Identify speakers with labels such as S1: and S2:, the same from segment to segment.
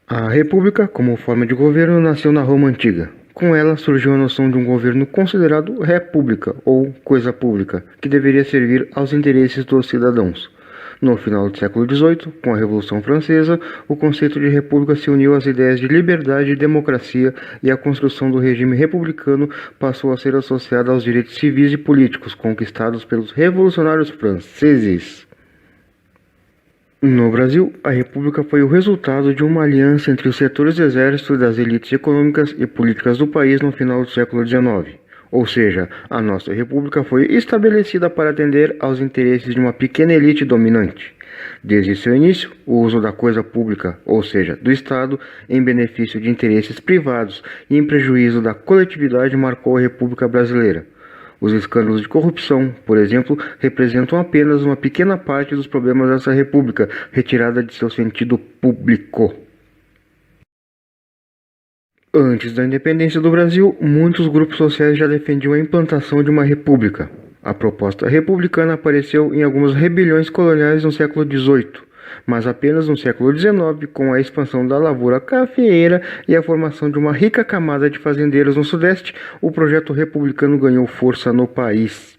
S1: A república, como forma de governo, nasceu na Roma Antiga. Com ela surgiu a noção de um governo considerado república ou coisa pública, que deveria servir aos interesses dos cidadãos. No final do século XVIII, com a Revolução Francesa, o conceito de república se uniu às ideias de liberdade e democracia, e a construção do regime republicano passou a ser associada aos direitos civis e políticos conquistados pelos revolucionários franceses. No Brasil, a República foi o resultado de uma aliança entre os setores do exército e das elites econômicas e políticas do país no final do século XIX. Ou seja, a nossa República foi estabelecida para atender aos interesses de uma pequena elite dominante. Desde seu início, o uso da coisa pública, ou seja, do Estado, em benefício de interesses privados e em prejuízo da coletividade marcou a República Brasileira. Os escândalos de corrupção, por exemplo, representam apenas uma pequena parte dos problemas dessa república, retirada de seu sentido público. Antes da independência do Brasil, muitos grupos sociais já defendiam a implantação de uma república. A proposta republicana apareceu em algumas rebeliões coloniais no século XVIII, mas apenas no século XIX, com a expansão da lavoura cafeeira e a formação de uma rica camada de fazendeiros no Sudeste, o projeto republicano ganhou força no país.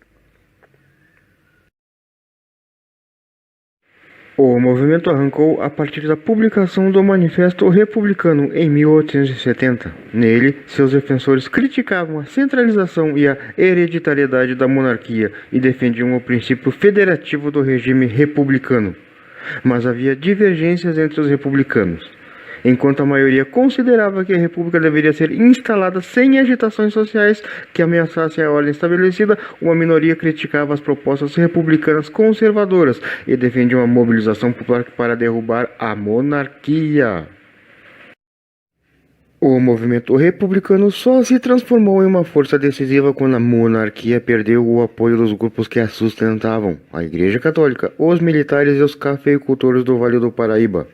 S1: O movimento arrancou a partir da publicação do Manifesto Republicano em 1870. Nele, seus defensores criticavam a centralização e a hereditariedade da monarquia e defendiam o princípio federativo do regime republicano. Mas havia divergências entre os republicanos. Enquanto a maioria considerava que a república deveria ser instalada sem agitações sociais que ameaçassem a ordem estabelecida, uma minoria criticava as propostas republicanas conservadoras e defendia uma mobilização popular para derrubar a monarquia. O movimento republicano só se transformou em uma força decisiva quando a monarquia perdeu o apoio dos grupos que a sustentavam, a Igreja Católica, os militares e os cafeicultores do Vale do Paraíba.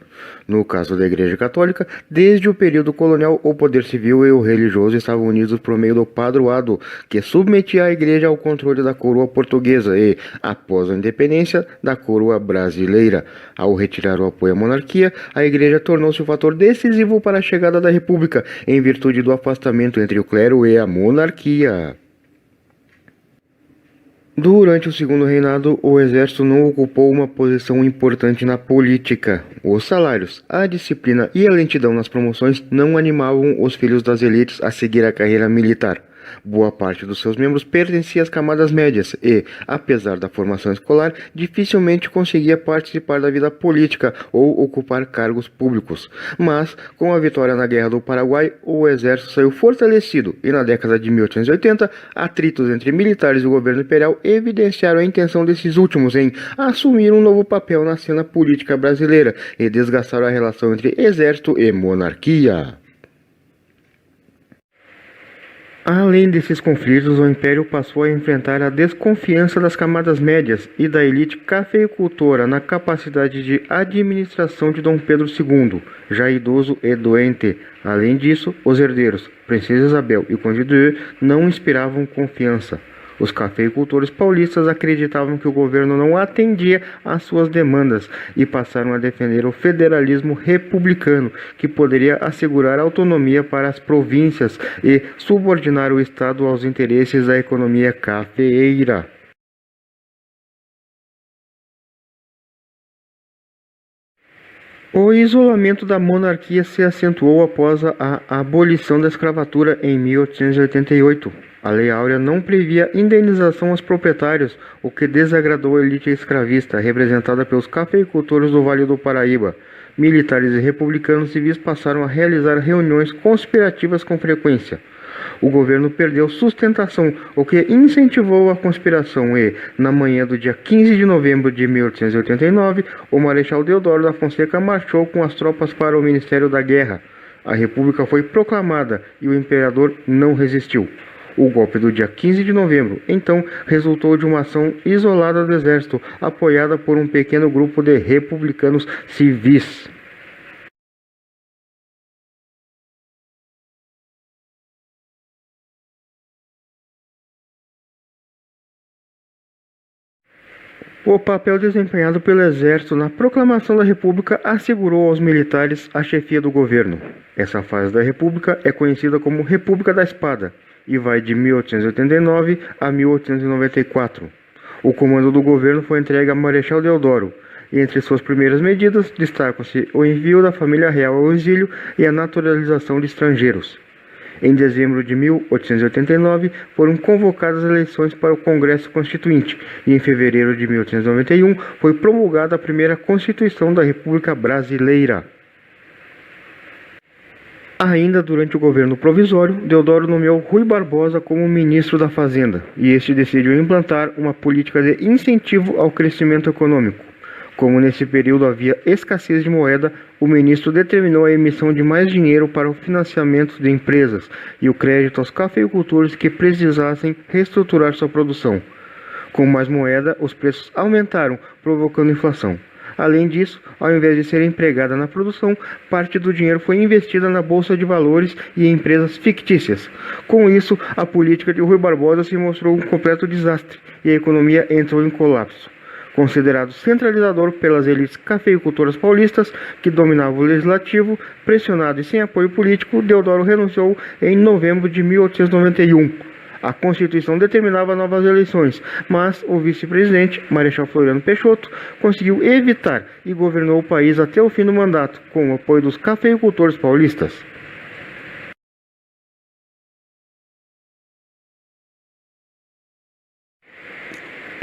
S1: No caso da Igreja Católica, desde o período colonial, o poder civil e o religioso estavam unidos por meio do padroado, que submetia a Igreja ao controle da coroa portuguesa e, após a independência, da coroa brasileira. Ao retirar o apoio à monarquia, a Igreja tornou-se um fator decisivo para a chegada da República, em virtude do afastamento entre o clero e a monarquia. Durante o segundo reinado, o exército não ocupou uma posição importante na política. Os salários, a disciplina e a lentidão nas promoções não animavam os filhos das elites a seguir a carreira militar. Boa parte dos seus membros pertencia às camadas médias e, apesar da formação escolar, dificilmente conseguia participar da vida política ou ocupar cargos públicos. Mas, com a vitória na Guerra do Paraguai, o exército saiu fortalecido e, na década de 1880, atritos entre militares e o governo imperial evidenciaram a intenção desses últimos em assumir um novo papel na cena política brasileira e desgastaram a relação entre exército e monarquia. Além desses conflitos, o Império passou a enfrentar a desconfiança das camadas médias e da elite cafeicultora na capacidade de administração de Dom Pedro II, já idoso e doente. Além disso, os herdeiros, Princesa Isabel e Conde de não inspiravam confiança. Os cafeicultores paulistas acreditavam que o governo não atendia às suas demandas e passaram a defender o federalismo republicano, que poderia assegurar autonomia para as províncias e subordinar o Estado aos interesses da economia cafeeira. O isolamento da monarquia se acentuou após a abolição da escravatura em 1888. A Lei Áurea não previa indenização aos proprietários, o que desagradou a elite escravista, representada pelos cafeicultores do Vale do Paraíba. Militares e republicanos civis passaram a realizar reuniões conspirativas com frequência. O governo perdeu sustentação, o que incentivou a conspiração e, na manhã do dia 15 de novembro de 1889, o Marechal Deodoro da Fonseca marchou com as tropas para o Ministério da Guerra. A República foi proclamada e o imperador não resistiu. O golpe do dia 15 de novembro, então, resultou de uma ação isolada do exército, apoiada por um pequeno grupo de republicanos civis. O papel desempenhado pelo Exército na proclamação da República assegurou aos militares a chefia do governo. Essa fase da República é conhecida como República da Espada e vai de 1889 a 1894. O comando do governo foi entregue a Marechal Deodoro. E entre suas primeiras medidas destacam-se o envio da família real ao exílio e a naturalização de estrangeiros. Em dezembro de 1889, foram convocadas eleições para o Congresso Constituinte e em fevereiro de 1891 foi promulgada a primeira Constituição da República Brasileira. Ainda durante o governo provisório, Deodoro nomeou Rui Barbosa como ministro da Fazenda e este decidiu implantar uma política de incentivo ao crescimento econômico. Como nesse período havia escassez de moeda, o ministro determinou a emissão de mais dinheiro para o financiamento de empresas e o crédito aos cafeicultores que precisassem reestruturar sua produção. Com mais moeda, os preços aumentaram, provocando inflação. Além disso, ao invés de ser empregada na produção, parte do dinheiro foi investida na bolsa de valores e em empresas fictícias. Com isso, a política de Rui Barbosa se mostrou um completo desastre e a economia entrou em colapso. Considerado centralizador pelas elites cafeicultoras paulistas que dominavam o legislativo, pressionado e sem apoio político, Deodoro renunciou em novembro de 1891. A Constituição determinava novas eleições, mas o vice-presidente, Marechal Floriano Peixoto, conseguiu evitar e governou o país até o fim do mandato, com o apoio dos cafeicultores paulistas.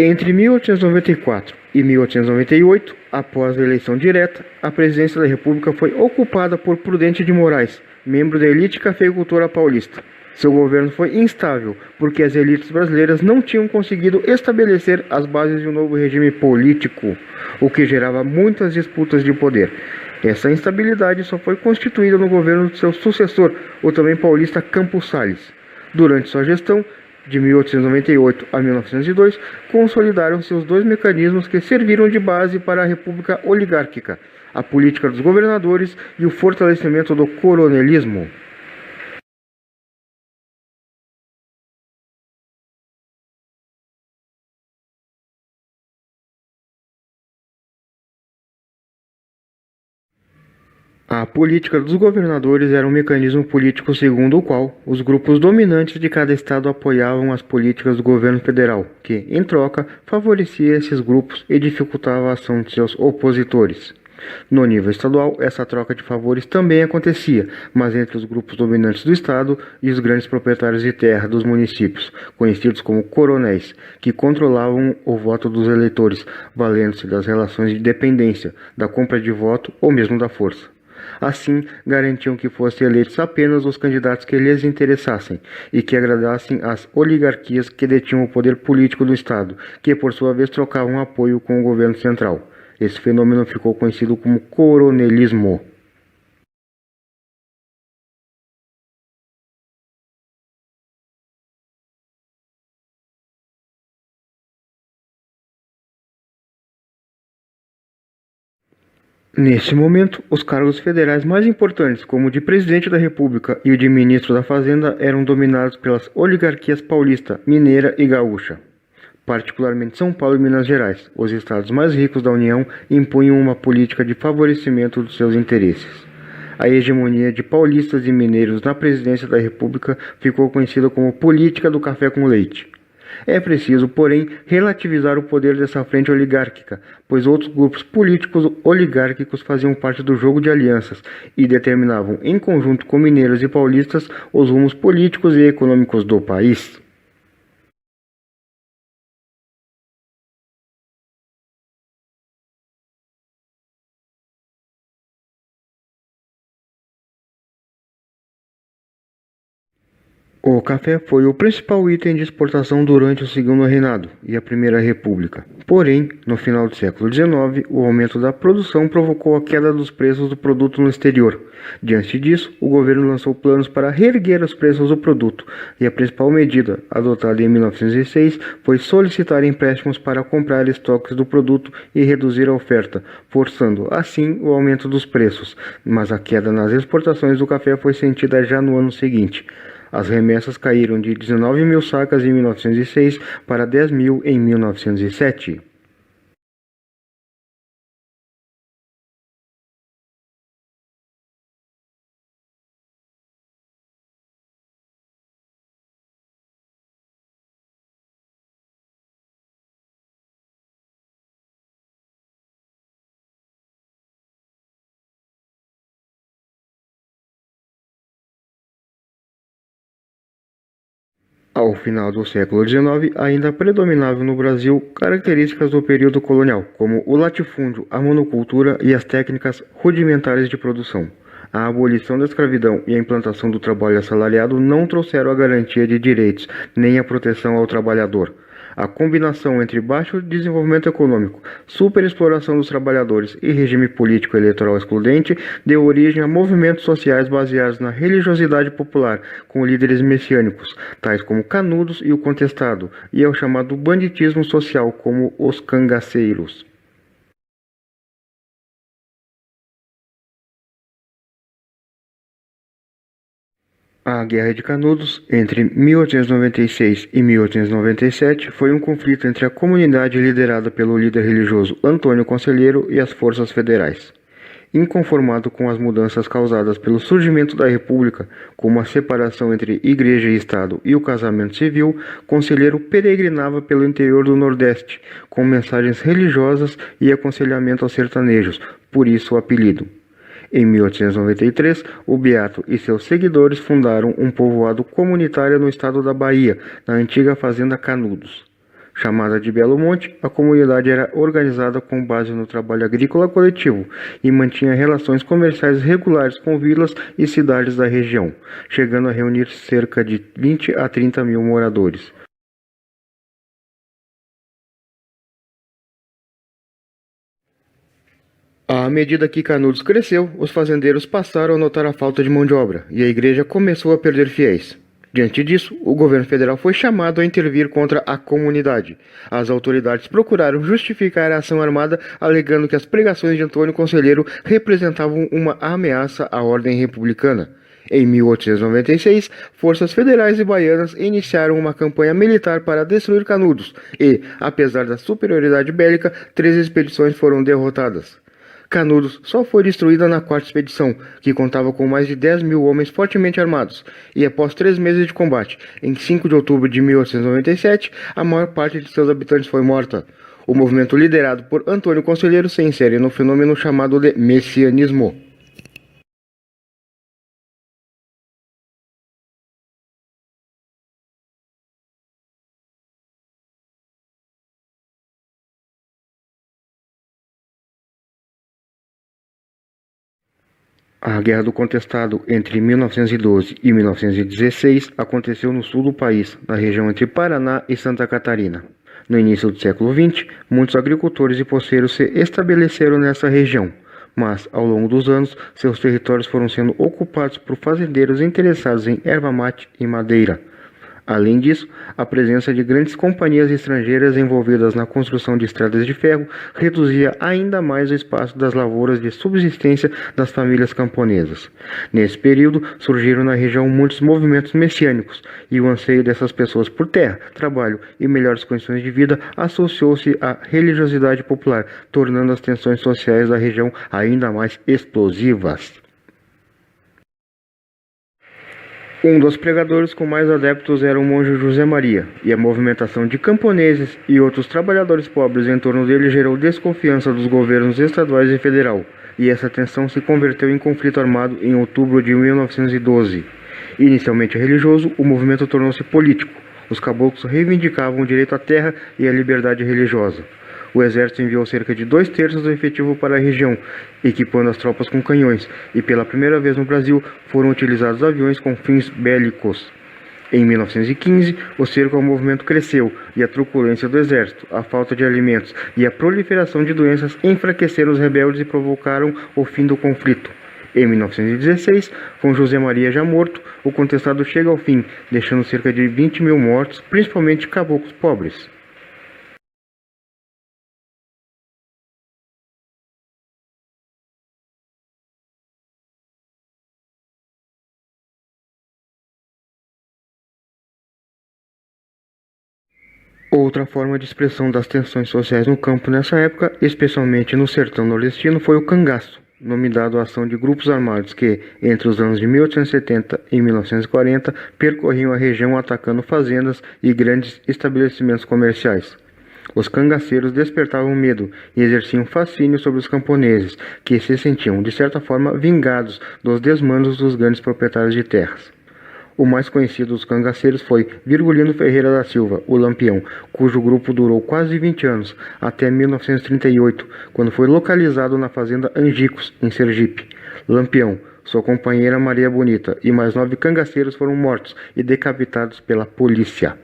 S1: Entre 1894 e 1898, após a eleição direta, a presidência da República foi ocupada por Prudente de Moraes, membro da elite cafeicultora paulista. Seu governo foi instável, porque as elites brasileiras não tinham conseguido estabelecer as bases de um novo regime político, o que gerava muitas disputas de poder. Essa instabilidade só foi constituída no governo de seu sucessor, o também paulista Campos Salles. Durante sua gestão, de 1898 a 1902, consolidaram-se os dois mecanismos que serviram de base para a República Oligárquica, a política dos governadores e o fortalecimento do coronelismo. A política dos governadores era um mecanismo político segundo o qual os grupos dominantes de cada estado apoiavam as políticas do governo federal, que, em troca, favorecia esses grupos e dificultava a ação de seus opositores. No nível estadual, essa troca de favores também acontecia, mas entre os grupos dominantes do estado e os grandes proprietários de terra dos municípios, conhecidos como coronéis, que controlavam o voto dos eleitores, valendo-se das relações de dependência, da compra de voto ou mesmo da força. Assim, garantiam que fossem eleitos apenas os candidatos que lhes interessassem e que agradassem às oligarquias que detinham o poder político do Estado, que por sua vez trocavam apoio com o governo central. Esse fenômeno ficou conhecido como coronelismo. Neste momento, os cargos federais mais importantes, como o de presidente da República e o de ministro da Fazenda, eram dominados pelas oligarquias paulista, mineira e gaúcha. Particularmente São Paulo e Minas Gerais, os estados mais ricos da União, impunham uma política de favorecimento dos seus interesses. A hegemonia de paulistas e mineiros na presidência da República ficou conhecida como política do café com leite. É preciso, porém, relativizar o poder dessa frente oligárquica, pois outros grupos políticos oligárquicos faziam parte do jogo de alianças e determinavam, em conjunto com mineiros e paulistas, os rumos políticos e econômicos do país. O café foi o principal item de exportação durante o Segundo Reinado e a Primeira República. Porém, no final do século XIX, o aumento da produção provocou a queda dos preços do produto no exterior. Diante disso, o governo lançou planos para reerguer os preços do produto, e a principal medida, adotada em 1906, foi solicitar empréstimos para comprar estoques do produto e reduzir a oferta, forçando, assim, o aumento dos preços. Mas a queda nas exportações do café foi sentida já no ano seguinte. As remessas caíram de 19 mil sacas em 1906 para 10 mil em 1907. Ao final do século XIX, ainda predominavam no Brasil características do período colonial, como o latifúndio, a monocultura e as técnicas rudimentares de produção. A abolição da escravidão e a implantação do trabalho assalariado não trouxeram a garantia de direitos nem a proteção ao trabalhador. A combinação entre baixo desenvolvimento econômico, superexploração dos trabalhadores e regime político eleitoral excludente deu origem a movimentos sociais baseados na religiosidade popular, com líderes messiânicos, tais como Canudos e o Contestado, e ao chamado banditismo social, como os cangaceiros. A Guerra de Canudos, entre 1896 e 1897, foi um conflito entre a comunidade liderada pelo líder religioso Antônio Conselheiro e as forças federais. Inconformado com as mudanças causadas pelo surgimento da República, como a separação entre Igreja e Estado e o casamento civil, Conselheiro peregrinava pelo interior do Nordeste, com mensagens religiosas e aconselhamento aos sertanejos, por isso o apelido. Em 1893, o Beato e seus seguidores fundaram um povoado comunitário no estado da Bahia, na antiga fazenda Canudos. Chamada de Belo Monte, a comunidade era organizada com base no trabalho agrícola coletivo e mantinha relações comerciais regulares com vilas e cidades da região, chegando a reunir cerca de 20 a 30 mil moradores. À medida que Canudos cresceu, os fazendeiros passaram a notar a falta de mão de obra e a igreja começou a perder fiéis. Diante disso, o governo federal foi chamado a intervir contra a comunidade. As autoridades procuraram justificar a ação armada, alegando que as pregações de Antônio Conselheiro representavam uma ameaça à ordem republicana. Em 1896, forças federais e baianas iniciaram uma campanha militar para destruir Canudos e, apesar da superioridade bélica, 3 expedições foram derrotadas. Canudos só foi destruída na 4ª expedição, que contava com mais de 10 mil homens fortemente armados, e após 3 meses de combate, em 5 de outubro de 1897, a maior parte de seus habitantes foi morta. O movimento liderado por Antônio Conselheiro se insere no fenômeno chamado de messianismo. A Guerra do Contestado entre 1912 e 1916 aconteceu no sul do país, na região entre Paraná e Santa Catarina. No início do século XX, muitos agricultores e poceiros se estabeleceram nessa região, mas, ao longo dos anos, seus territórios foram sendo ocupados por fazendeiros interessados em erva mate e madeira. Além disso, a presença de grandes companhias estrangeiras envolvidas na construção de estradas de ferro reduzia ainda mais o espaço das lavouras de subsistência das famílias camponesas. Nesse período, surgiram na região muitos movimentos messiânicos, e o anseio dessas pessoas por terra, trabalho e melhores condições de vida associou-se à religiosidade popular, tornando as tensões sociais da região ainda mais explosivas. Um dos pregadores com mais adeptos era o monge José Maria, e a movimentação de camponeses e outros trabalhadores pobres em torno dele gerou desconfiança dos governos estaduais e federal, e essa tensão se converteu em conflito armado em outubro de 1912. Inicialmente religioso, o movimento tornou-se político. Os caboclos reivindicavam o direito à terra e à liberdade religiosa. O exército enviou cerca de 2/3 do efetivo para a região, equipando as tropas com canhões, e pela primeira vez no Brasil foram utilizados aviões com fins bélicos. Em 1915, o cerco ao movimento cresceu, e a truculência do exército, a falta de alimentos e a proliferação de doenças enfraqueceram os rebeldes e provocaram o fim do conflito. Em 1916, com José Maria já morto, o contestado chega ao fim, deixando cerca de 20 mil mortos, principalmente caboclos pobres. Outra forma de expressão das tensões sociais no campo nessa época, especialmente no sertão nordestino, foi o cangaço, nome dado à ação de grupos armados que, entre os anos de 1870 e 1940, percorriam a região atacando fazendas e grandes estabelecimentos comerciais. Os cangaceiros despertavam medo e exerciam fascínio sobre os camponeses, que se sentiam, de certa forma, vingados dos desmandos dos grandes proprietários de terras. O mais conhecido dos cangaceiros foi Virgulino Ferreira da Silva, o Lampião, cujo grupo durou quase 20 anos, até 1938, quando foi localizado na fazenda Angicos, em Sergipe. Lampião, sua companheira Maria Bonita e mais 9 cangaceiros foram mortos e decapitados pela polícia.